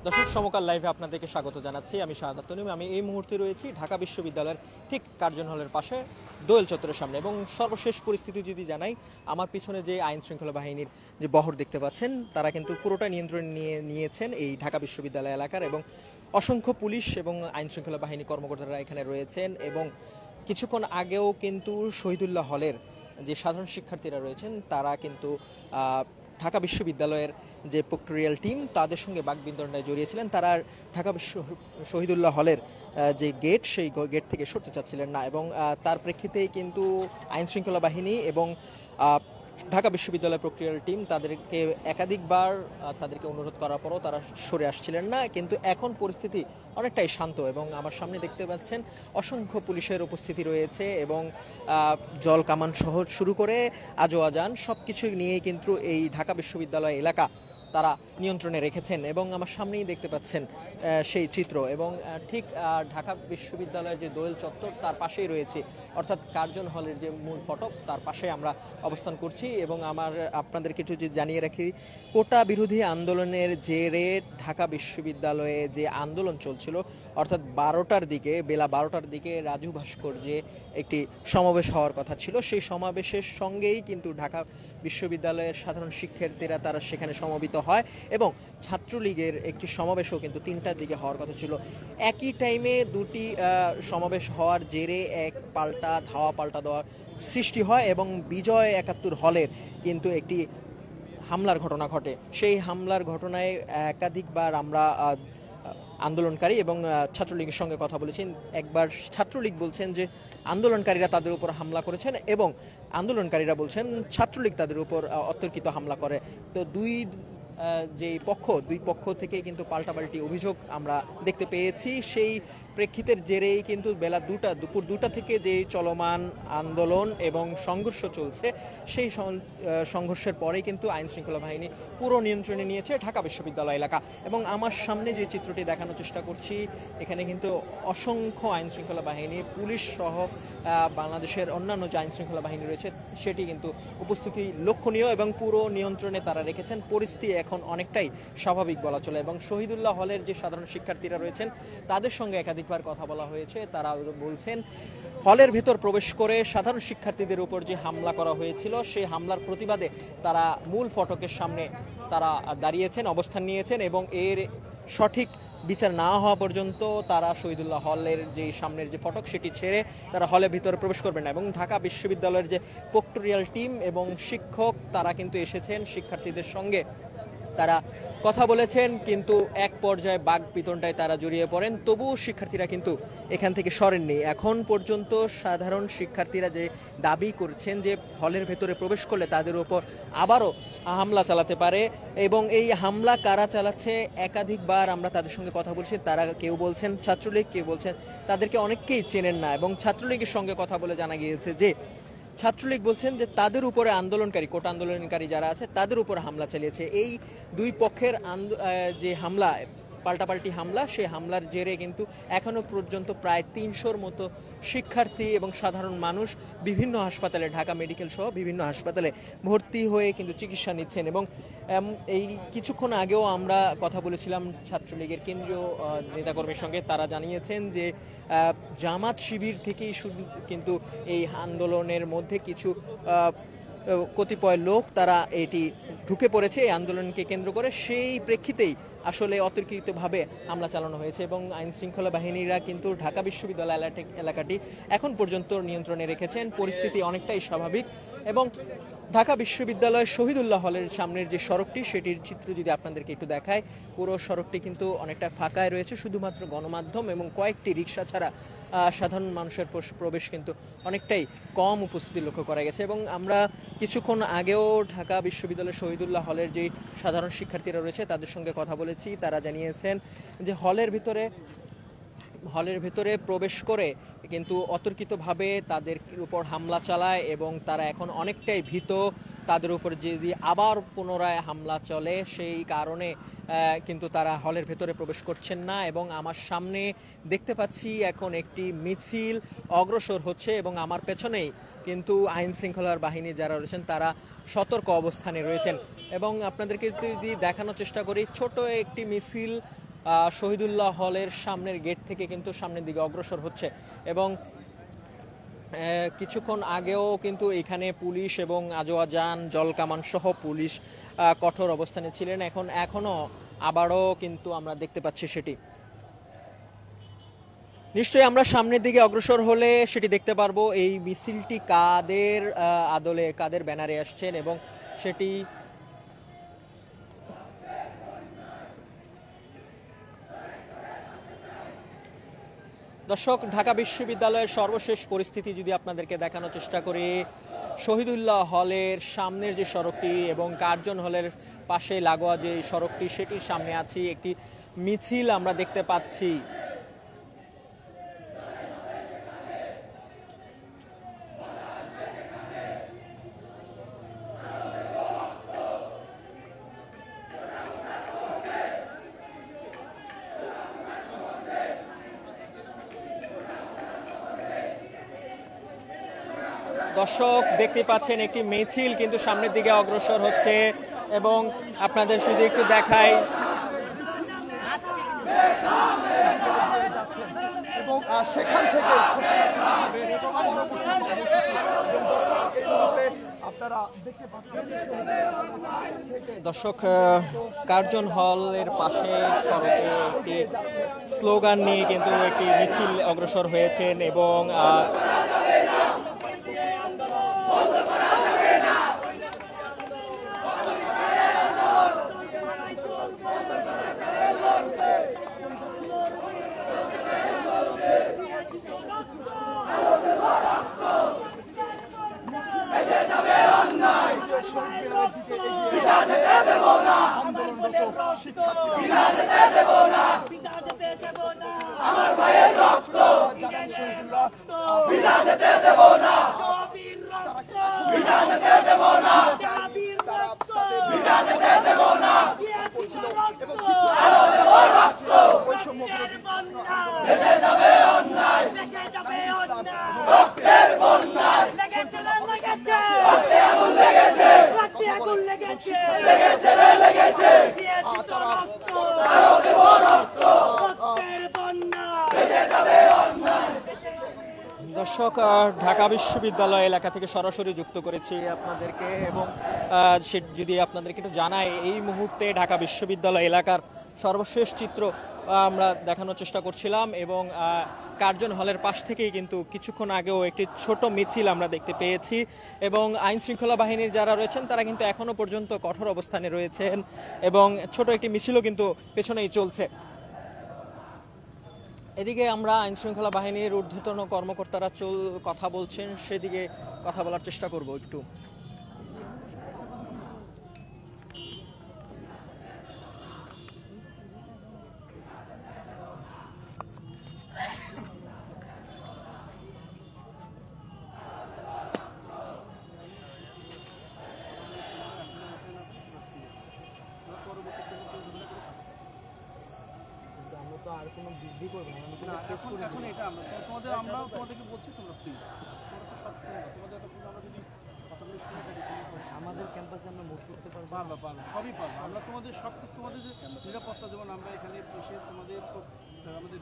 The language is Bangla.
দর্শক সমকাল লাইভে আপনাদেরকে স্বাগত জানাচ্ছি। আমি শাহাদাত তনিম। আমি এই মুহূর্তে রয়েছি ঢাকা বিশ্ববিদ্যালয়ের ঠিক কার্জন হলের পাশে দোয়েল চত্বরের সামনে। এবং সর্বশেষ পরিস্থিতি যদি জানাই, আমার পিছনে যে আইন শৃঙ্খলা বাহিনীর যে বহর দেখতে পাচ্ছেন, তারা কিন্তু পুরোটা নিয়ন্ত্রণ নিয়েছেন এই ঢাকা বিশ্ববিদ্যালয় এলাকার, এবং অসংখ্য পুলিশ এবং আইন শৃঙ্খলা বাহিনী কর্মকর্তারা এখানে রয়েছেন। এবং কিছুক্ষণ আগেও কিন্তু শহীদুল্লাহ হলের যে সাধারণ শিক্ষার্থীরা রয়েছেন, তারা কিন্তু ঢাকা বিশ্ববিদ্যালয়ের যে প্রক্টোরিয়াল টিম, তাদের সঙ্গে বাকবিতণ্ডায় জড়িয়েছিলেন। তারা ঢাকা শহীদুল্লাহ হলের যে গেট, সেই গেট থেকে সরতে চাচ্ছিলেন না, এবং তার প্রেক্ষিতেই কিন্তু আইন শৃঙ্খলা বাহিনী এবং ঢাকা বিশ্ববিদ্যালয় প্রক্টোরিয়াল টিম তাদেরকে একাধিকবার তাদেরকে অনুরোধ করার পরও তারা সরে আসছিলেন না। কিন্তু এখন পরিস্থিতি অনেকটাই শান্ত, এবং আমার সামনে দেখতে পাচ্ছেন অসংখ্য পুলিশের উপস্থিতি রয়েছে, এবং জল কামান সহ শুরু করে আজও আজান সব কিছু নিয়েই কিন্তু এই ঢাকা বিশ্ববিদ্যালয় এলাকা তারা নিয়ন্ত্রণে রেখেছেন। এবং আমার সামনেই দেখতে পাচ্ছেন সেই চিত্র। এবং ঠিক ঢাকা বিশ্ববিদ্যালয়ের যে দোয়েল চত্বর, তার পাশেই রয়েছে, অর্থাৎ কার্জন হলের যে মূল ফটক, তার পাশে আমরা অবস্থান করছি। এবং আপনাদের কিছু যে জানিয়ে রাখি, কোটা বিরোধী আন্দোলনের জেরে ঢাকা বিশ্ববিদ্যালয়ে যে আন্দোলন চলছিল, অর্থাৎ বেলা 12টার দিকে রাজু ভাস্কর্যে একটি সমাবেশ হওয়ার কথা ছিল। সেই সমাবেশের সঙ্গেই কিন্তু ঢাকা বিশ্ববিদ্যালয়ের সাধারণ শিক্ষার্থীরা তারা সেখানে সমবেত হয়, এবং ছাত্রলীগের একটি সমাবেশও কিন্তু 3টার দিকে হওয়ার কথা ছিল। একই টাইমে দুটি সমাবেশ হওয়ার জেরে এক ধাওয়া পাল্টা দেওয়ার সৃষ্টি হয়, এবং বিজয় 71 হলের কিন্তু একটি হামলার ঘটনা ঘটে। সেই হামলার ঘটনায় একাধিকবার আমরা আন্দোলনকারী এবং ছাত্রলীগের সঙ্গে কথা বলেছেন। একবার ছাত্রলীগ বলছেন যে আন্দোলনকারীরা তাদের উপর হামলা করেছেন, এবং আন্দোলনকারীরা বলছেন ছাত্রলীগ তাদের উপর অতর্কিত হামলা করে। তো দুই পক্ষ থেকে কিন্তু পাল্টাপাল্টি অভিযোগ আমরা দেখতে পেয়েছি। সেই প্রেক্ষিতের জেরেই কিন্তু দুপুর 2টা থেকে যে চলমান আন্দোলন এবং সংঘর্ষ চলছে, সেই সংঘর্ষের পরেই কিন্তু আইন শৃঙ্খলা বাহিনী পুরো নিয়ন্ত্রণে নিয়েছে ঢাকা বিশ্ববিদ্যালয় এলাকা। এবং আমার সামনে যে চিত্রটি দেখানোর চেষ্টা করছি, এখানে কিন্তু অসংখ্য আইন শৃঙ্খলা বাহিনী, পুলিশ সহ বাংলাদেশের অন্যান্য যে আইন শৃঙ্খলা বাহিনী রয়েছে, সেটি কিন্তু উপস্থিতি লক্ষণীয়, এবং পুরো নিয়ন্ত্রণে তারা রেখেছেন। পরিস্থিতি এখন অনেকটাই স্বাভাবিক বলা চলে। এবং শহীদুল্লাহ হলের যে সাধারণ শিক্ষার্থীরা রয়েছেন, তাদের সঙ্গে একাধিকবার কথা বলা হয়েছে। তারা বলছেন হলের ভেতর প্রবেশ করে সাধারণ শিক্ষার্থীদের উপর যে হামলা করা হয়েছিল, সেই হামলার প্রতিবাদে তারা মূল ফটকের সামনে তারা দাঁড়িয়েছেন, অবস্থান নিয়েছেন, এবং এর সঠিক বিচার না হওয়া পর্যন্ত তারা শহীদুল্লাহ হলের যে সামনের যে ফটক, সেটি ছেড়ে তারা হলের ভিতরে প্রবেশ করবেন না। এবং ঢাকা বিশ্ববিদ্যালয়ের যে প্রক্টোরিয়াল টিম এবং শিক্ষক, তারা কিন্তু এসেছেন শিক্ষার্থীদের সঙ্গে, তারা কথা বলেছেন, কিন্তু এক পর্যায়ে বাকবিতণ্ডায় তারা জড়িয়ে পড়েন। তবুও শিক্ষার্থীরা কিন্তু এখান থেকে সরেননি। এখন পর্যন্ত সাধারণ শিক্ষার্থীরা যে দাবি করছেন যে হলের ভেতরে প্রবেশ করলে তাদের উপর আবারও হামলা চালাতে পারে, এবং এই হামলা কারা চালাচ্ছে একাধিকবার আমরা তাদের সঙ্গে কথা বলছি। তারা কেউ বলছেন ছাত্রলীগ, কেউ বলছেন তাদেরকে অনেককেই চেনেন না। এবং ছাত্রলীগের সঙ্গে কথা বলে জানা গিয়েছে যে ছাত্রলীগ বলছেন যে তাদের উপরে কোটা আন্দোলনকারী যারা আছে, তাদের উপর হামলা চালিয়েছে। এই দুই পক্ষের যে হামলা, পাল্টাপাল্টি হামলা, সেই হামলার জেরে কিন্তু এখনো পর্যন্ত প্রায় 300-র মতো শিক্ষার্থী এবং সাধারণ মানুষ বিভিন্ন হাসপাতালে, ঢাকা মেডিকেল সহ বিভিন্ন হাসপাতালে ভর্তি হয়ে কিন্তু চিকিৎসা নিচ্ছেন। এবং এই কিছুক্ষণ আগেও আমরা কথা বলেছিলাম ছাত্রলীগের কেন্দ্রীয় নেতাকর্মীর সঙ্গে। তারা জানিয়েছেন যে জামাত শিবির থেকেই কিন্তু এই আন্দোলনের মধ্যে কিছু কতিপয় লোক তারা এটি ঢুকে পড়েছে এই আন্দোলনকে কেন্দ্র করে। সেই প্রেক্ষিতেই আসলে অতর্কিতভাবে হামলা চালানো হয়েছে, এবং আইন শৃঙ্খলা বাহিনীরা কিন্তু ঢাকা বিশ্ববিদ্যালয় এলাকাটি এখন পর্যন্ত নিয়ন্ত্রণে রেখেছেন। পরিস্থিতি অনেকটাই স্বাভাবিক। এবং ঢাকা বিশ্ববিদ্যালয় শহীদুল্লাহ হলের সামনের যে সড়কটি, সেটির চিত্র যদি আপনাদেরকে একটু দেখায়, পুরো সড়কটি কিন্তু অনেকটা ফাঁকায় রয়েছে। শুধুমাত্র গণমাধ্যম এবং কয়েকটি রিক্সা ছাড়া সাধারণ মানুষের প্রবেশ কিন্তু অনেকটাই কম উপস্থিতি লক্ষ্য করা গেছে। এবং আমরা কিছুক্ষণ আগেও ঢাকা বিশ্ববিদ্যালয় শহীদুল্লাহ হলের যে সাধারণ শিক্ষার্থীরা রয়েছে, তাদের সঙ্গে কথা বলেছি। তারা জানিয়েছেন যে হলের ভিতরে প্রবেশ করে কিন্তু অতর্কিতভাবে তাদের উপর হামলা চালায়, এবং তারা এখন অনেকটাই ভীত। তাদের উপর যদি আবার পুনরায় হামলা চলে, সেই কারণে কিন্তু তারা হলের ভেতরে প্রবেশ করছেন না। এবং আমার সামনে দেখতে পাচ্ছি এখন একটি মিছিল অগ্রসর হচ্ছে, এবং আমার পেছনেই কিন্তু আইন শৃঙ্খলার বাহিনী যারা রয়েছেন তারা সতর্ক অবস্থানে রয়েছেন। এবং আপনাদেরকে যদি দেখানোর চেষ্টা করি, ছোট একটি মিছিল শহীদুল্লাহ হলের সামনের গেট থেকে কিন্তু সামনের দিকে অগ্রসর হচ্ছে এবং কিছুক্ষণ আগেও কিন্তু এখানে পুলিশ এবং আজোয়া যান জলকামান সহ পুলিশ কঠোর অবস্থানে ছিলেন। এখনো আবারও কিন্তু আমরা দেখতে পাচ্ছি সেটি। নিশ্চয়ই আমরা সামনের দিকে অগ্রসর হলে সেটি দেখতে পারবো এই মিছিলটি কাদের আদলে কাদের ব্যানারে আসছেন এবং সেটি দর্শক ঢাকা বিশ্ববিদ্যালয়ের সর্বশেষ পরিস্থিতি যদি আপনাদেরকে দেখানোর চেষ্টা করি, শহীদুল্লাহ হলের সামনের যে সড়কটি এবং কার্জন হলের পাশে লাগোয়া যে সড়কটি সেটির সামনে আছি, একটি মিছিল আমরা দেখতে পাচ্ছি। দর্শক দেখতে পাচ্ছেন একটি মিছিল কিন্তু সামনের দিকে অগ্রসর হচ্ছে এবং আপনাদের শুধু একটু দেখাই এবং সেখান থেকে দর্শক কার্জন হলের পাশে সড়কে একটি স্লোগান নিয়ে কিন্তু একটি মিছিল অগ্রসর হয়েছেন এবং আমার ভাইয়ের রক্ত বিনা যেতে দেব না, বিনা যেতে দেব না, বিনা যেতে দেব না, আরো দেব রক্ত, ভেসে যাবে অন্যায়, রক্তের বন্যায়, রক্তে আগুন লেগেছে, লেগেছে রে লেগেছে, আরো দেব রক্ত, ভেসে যাবে অন্যায়। দর্শক ঢাকা বিশ্ববিদ্যালয় এলাকা থেকে সরাসরি যুক্ত করেছি আপনাদেরকে এবং যদি আপনাদেরকে একটু জানাই এই মুহূর্তে ঢাকা বিশ্ববিদ্যালয় এলাকার সর্বশেষ চিত্র আমরা দেখানোর চেষ্টা করছিলাম এবং কার্জন হলের পাশ থেকেই কিন্তু কিছুক্ষণ আগেও একটি ছোট মিছিল আমরা দেখতে পেয়েছি এবং আইন শৃঙ্খলা বাহিনীর যারা রয়েছেন তারা কিন্তু এখনো পর্যন্ত কঠোর অবস্থানে রয়েছেন এবং ছোট একটি মিছিলও কিন্তু পেছনেই চলছে। এদিকে আমরা আইন শৃঙ্খলা বাহিনীর ঊর্ধ্বতন কর্মকর্তারা কথা বলছেন, সেদিকে কথা বলার চেষ্টা করব একটু। আর কোনো বৃদ্ধি করবে না, এখন এটা আমরা আমরাও তোমাদেরকে বলছি তোমরা প্লিজ তোমরা তো সব তোমাদের আমরা যদি কথাগুলো শুনে থাকি আমাদের ক্যাম্পাসে আমরা মুভ করতে পারবো, পারবো সবই পারবো আমরা তোমাদের সব কিছু তোমাদের যে নিরাপত্তা, যেমন আমরা এখানে এসে তোমাদের আমাদের